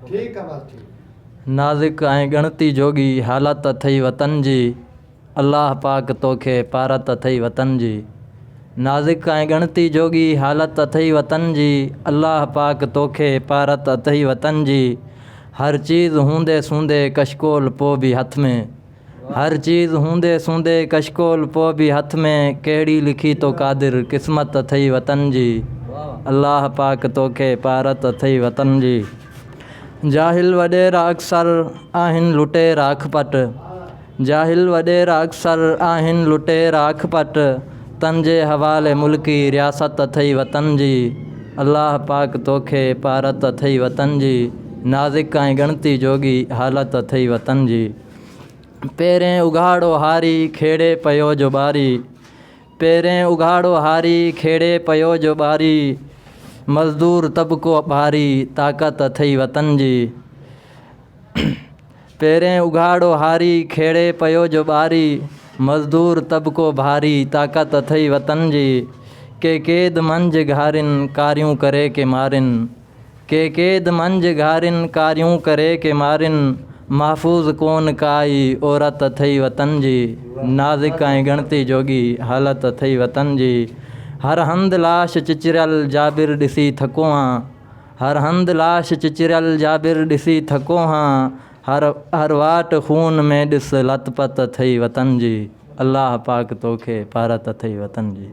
ठीक है बस ठीक। नाज़िक ऐं ॻणती जोगी हालत अथई वतन जी, अल्लाह पाक तोखे पारत अथई वतन जी। नाज़िक ऐं ॻणती जोगी हालत अथई वतन जी, अल्लाह पाक तोखे पारत अथई वतन जी। हर चीज़ हूंदे सूंदे कशकोल पो बि हथ में, हर चीज़ हूंदे सूंदे कशकोल पो बि हथ में, कहिड़ी लिखी तो क़ादिर क़िस्मत अथई वतन जी, अल्लाह पाक तोखे पारत अथई वतन जी। जाहिल वॾेरा अक्सर आहिनि लुटेरा अखपट, जाहिल वॾेरा अक्सर आहिनि लुटेरा अखपट, तन जे हवाले मुल्की रियासत अथई वतन जी, अल्लाह पाक तोखे पारत अथई वतन जी। नाज़िक ऐं ॻणती जोगी हालत अथई वतन जी। पहिरें उघाड़ो हारी खेड़े पियो जो ॿारी, पहिरें उघाड़ो हारी खेड़े पियो जो ॿारी, मज़दूर तबिको भारी ताक़त अथई वतन जी। पहिरें उघाड़ो हारी खेड़े पियो जो ॿारी, मज़दूर तबिको भारी ताक़त अथई वतन जी। के क़ैद मंझ घारिन कारियूं करे के मारिन, के क़ैद मंझ घारिन कारियूं करे के मारिन, महफ़ूज़ कोन काई औरत अथई वतन जी। नाज़िक ऐं ॻणती जोगी हालत अथई वतन जी। हर हंधि लाश चिचिरियल जाबिर ॾिसी थको हां, हर हंधि लाश चिचिरियल जाबिर ॾिसी थको हां, हर वाट खून में ॾिस लथपथ अथई वतन जी, अल्लाह पाक तोखे पारत अथई वतन जी।